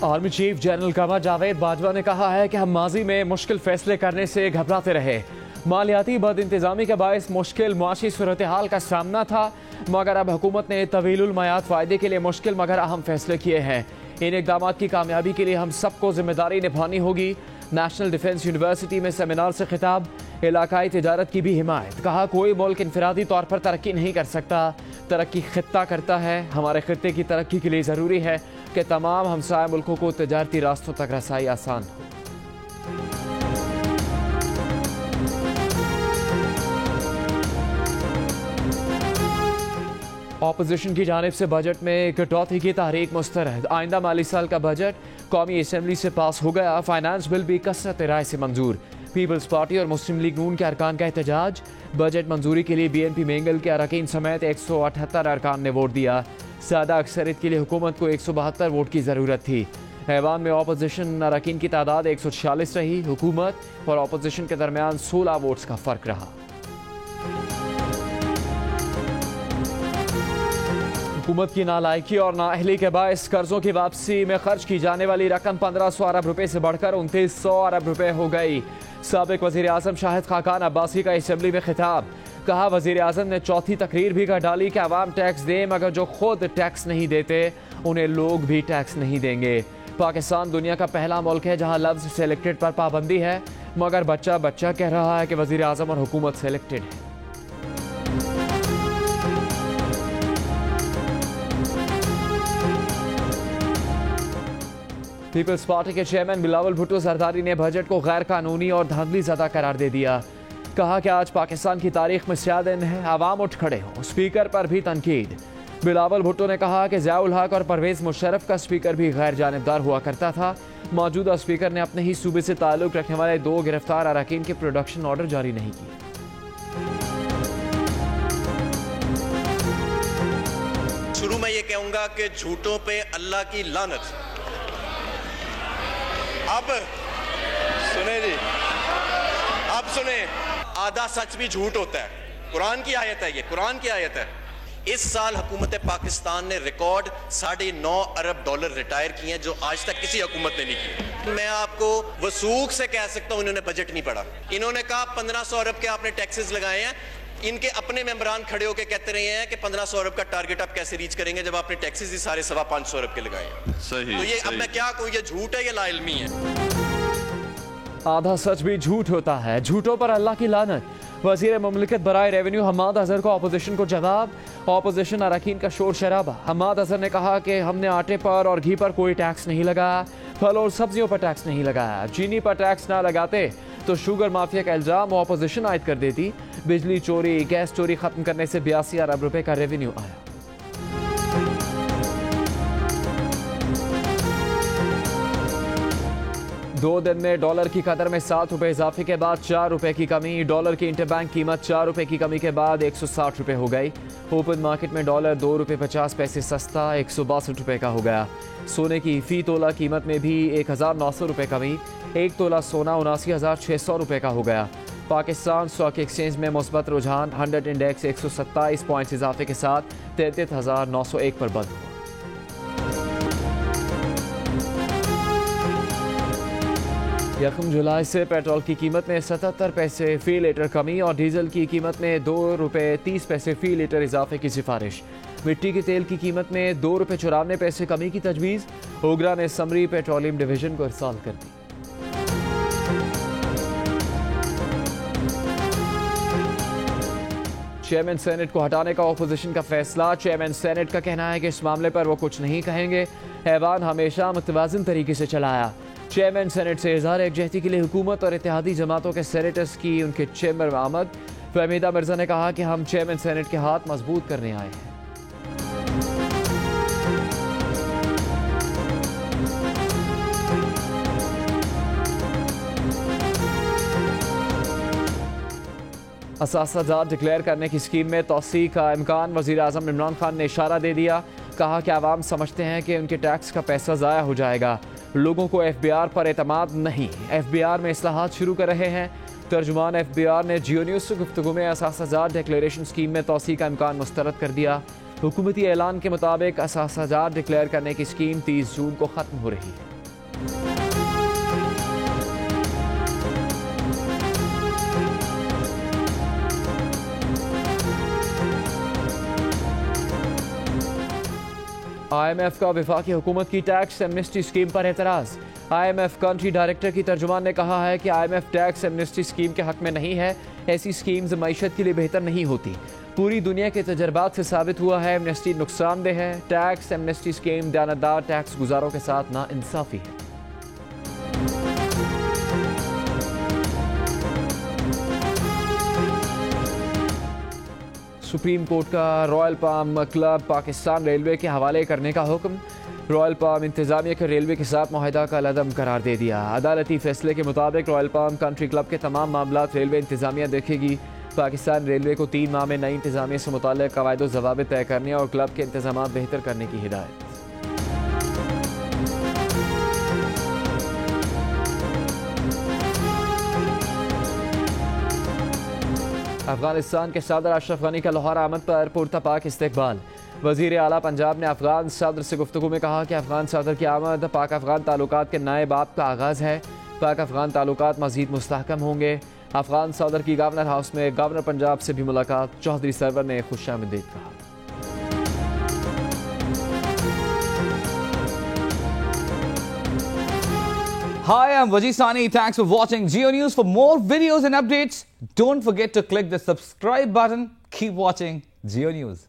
Army chief general Qamar Javed Bajwa ने कहा है कि हम माजी में मुश्किल फैसले करने से घबराते रहे। मालियाती बद इंतजामी के बायस मुश्किल मुआशी सूरत हाल का सामना था, मगर अब हुकूमत ने तवीलुल मयाद फ़ायदे के लिए मुश्किल मगर अहम फैसले किए हैं। इन इक़दाम की कामयाबी के लिए हम सबको जिम्मेदारी निभानी होगी। नेशनल डिफेंस यूनिवर्सिटी में सेमिनार से खिताब, इलाकाई तिजारत की भी हिमायत। कहा कोई मुल्क इनफरादी तौर पर तरक्की नहीं कर सकता, तरक्की खित्ता करता है। हमारे खित्ते की तरक्की के लिए ज़रूरी है कि तमाम हमसाया मुल्कों को तिजारती रास्तों तक रसाई आसान हो। ऑपोजिशन की जानिब से बजट में कटौती की तहरीक मुस्तरद। आइंदा माली साल का बजट कौमी असम्बली से पास हो गया। फाइनेंस बिल भी कसरत राय से मंजूर। पीपल्स पार्टी और मुस्लिम लीग नून के अरकान का एहतजाज। बजट मंजूरी के लिए BNP मेंगल के अरकान समेत 178 अरकान ने वोट दिया। सादा अक्सरियत के लिए हुकूमत को 172 वोट की ज़रूरत थी। ऐवान में ऑपोजिशन अरकान की तादाद 146 रही। हुकूमत और ऑपोजिशन के दरमियान 16 वोट्स का फ़र्क रहा। हुकूमत की नालायकी और नाअहली के बायस कर्जों की वापसी में खर्च की जाने वाली रकम 1500 अरब रुपए से बढ़कर 2900 अरब रुपए हो गई। साबिक वज़ीर आज़म शाहिद खाकान अब्बासी का असम्बली में खिताब। कहा वज़ीर आज़म ने चौथी तकरीर भी कर डाली कि अवाम टैक्स दें, मगर जो खुद टैक्स नहीं देते उन्हें लोग भी टैक्स नहीं देंगे। पाकिस्तान दुनिया का पहला मुल्क है जहाँ लफ्ज़ सेलेक्टेड पर पाबंदी है, मगर बच्चा बच्चा कह रहा है कि वज़ीर आज़म और हुकूमत सेलेक्टेड है। पीपल्स पार्टी के चेयरमैन बिलावल भुट्टो जरदारी ने बजट को गैर कानूनी और धांधली ज़दा करार दे दिया। कहा कि आज पाकिस्तान की तारीख में स्याह दिन है, आवाम उठ खड़े हों। स्पीकर पर भी तनकीद। बिलावल भुट्टो ने कहा कि ज़ियाउल हक और परवेज़ मुशर्रफ का स्पीकर भी गैर जानिबदार हुआ करता था। मौजूदा स्पीकर ने अपने ही सूबे से ताल्लुक़ रखने वाले 2 गिरफ्तार अरकान के प्रोडक्शन ऑर्डर जारी नहीं किए। शुरू में ये कहूँगा कि झूठों पे अल्लाह की लानत। अब सुने जी, अब सुने, आधा सच भी झूठ होता है। कुरान की आयत है, ये कुरान की आयत है। इस साल हुकूमत पाकिस्तान ने रिकॉर्ड $9.5 अरब रिटायर किए हैं, जो आज तक किसी हुकूमत ने नहीं किए। मैं आपको वसूख से कह सकता हूं, इन्होंने बजट नहीं पढ़ा। इन्होंने कहा 1500 अरब के आपने टैक्सेस लगाए हैं। इनके अपने मेंबरान खड़े होकर कहते रहे हैं कि 1500 अरब का टारगेट आप कैसे रीच करेंगे जब आपने टैक्सेस ही सारे 525 अरब के लगाए हैं। सही, तो ये सही। अब मैं क्या कहूं, ये झूठ है, ये लाइल्मी है। आधा सच भी झूठ होता है, झूठों पर अल्लाह की लानत। वज़ीर मुमलिकत बराए रेवेन्यू हम्माद अजहर को ऑपोजिशन को जवाब। ऑपोजिशन अरकान का शोर शराबा। हम्माद अजहर ने कहा कि हमने आटे पर और घी पर कोई टैक्स नहीं लगाया, फल और सब्जियों पर टैक्स नहीं लगाया। चीनी पर टैक्स ना लगाते तो शुगर माफिया का इल्ज़ाम ऑपोजिशन आयद कर देती। बिजली चोरी, गैस चोरी खत्म करने से 82 अरब रुपए का रेवेन्यू आया। दो दिन में डॉलर की कदर में 7 रुपए इजाफे के बाद 4 रुपए की कमी। डॉलर की इंटरबैंक कीमत 4 रुपए की कमी के बाद 160 रुपए हो गई। ओपन मार्केट में डॉलर 2 रुपए 50 पैसे सस्ता 162 रुपए का हो गया। सोने की फी तोला कीमत में भी 1900 रुपए कमी। 1 तोला सोना 79,600 रुपए का हो गया। पाकिस्तान स्टॉक एक्सचेंज में मुस्बत रुझान। 100 इंडेक्स 127 पॉइंट्स इजाफे के साथ 33,901 पर बंद हुआ। यकम जुलाई से पेट्रोल की कीमत में 77 पैसे फी लीटर कमी और डीजल की कीमत में 2 रुपए 30 पैसे फी लीटर इजाफे की सिफारिश। मिट्टी के तेल की कीमत में 2 रुपए 94 पैसे कमी की तजवीज़। ओगरा ने समरी पेट्रोलियम डिवीजन को इरसाल कर दी। चेयरमैन सेनेट को हटाने का ऑपोजिशन का फैसला। चेयरमैन सेनेट का कहना है कि इस मामले पर वो कुछ नहीं कहेंगे। ऐवान हमेशा मुतवाज़िन तरीके से चलाया। चेयरमैन सेनेट से इज़हार एकजहती के लिए हुकूमत और इत्तेहादी जमातों के सेनेटर्स की उनके चैम्बर में आमद। फहमीदा मिर्जा ने कहा कि हम चेयरमैन सेनेट के हाथ मजबूत करने आए हैं। असासाजात डिक्लेयर करने की स्कीम में तोसी का इम्कान। वज़ीर आज़म इमरान खान ने इशारा दे दिया। कहा कि आवाम समझते हैं कि उनके टैक्स का पैसा ज़ाया हो जाएगा। लोगों को FBR पर एतमाद नहीं। FBR में इस्लाहात शुरू कर रहे हैं। तर्जुमान FBR ने जियो न्यूज़ से गुफ्तगू में असासाजात डिक्लेरेशन स्कीम में तोसी का इम्कान मुस्तरद कर दिया। हुकूमती ऐलान के मुताबिक असासाजात डिक्लेयर करने की स्कीम 30 जून को ख़त्म हो रही है। IMF का वफाकी हुकूमत की टैक्स एमनेस्टी स्कीम पर एतराज़। IMF कंट्री डायरेक्टर की तर्जुमान ने कहा है कि IMF टैक्स एमनेस्टी स्कीम के हक में नहीं है। ऐसी स्कीम्स मईशत के लिए बेहतर नहीं होती। पूरी दुनिया के तजर्बात से साबित हुआ है एमनेस्टी नुकसानदेह है। टैक्स एमनेस्टी स्कीम दानादार टैक्स गुजारों के साथ नाइंसाफी है। सुप्रीम कोर्ट का royal palm club Pakistan railway के हवाले करने का हुक्म। रॉयल पाम इंतजामिया के रेलवे के साथ मुआहदा का लदम करार दे दिया। अदालती फैसले के मुताबिक रॉयल पाम कंट्री क्लब के तमाम मामला रेलवे इंतजामिया देखेगी। पाकिस्तान रेलवे को 3 माह में नई इंतजामिया से मुताल्लिक़ कवायद व ज़वाबित तय करने और क्लब के इंतजाम बेहतर करने की हिदायत। अफगानिस्तान के सदर अशरफ गनी का लाहौर आमद पर पुरतपाक इस्तकबाल। वज़ीर आला पंजाब ने अफगान सदर से गुफ्तगू में कहा कि अफगान सदर की आमद पाक अफगान ताल्लुकात के नए बाब का आगाज़ है। पाक अफगान ताल्लुकात मज़ीद मुस्तहकम होंगे। अफगान सदर की गवर्नर हाउस में गवर्नर पंजाब से भी मुलाकात। चौधरी सरवर ने खुशामदीद कहा। Hi, I'm Wajid Sani. Thanks for watching Geo News. For more videos and updates, don't forget to click the subscribe button. Keep watching Geo News.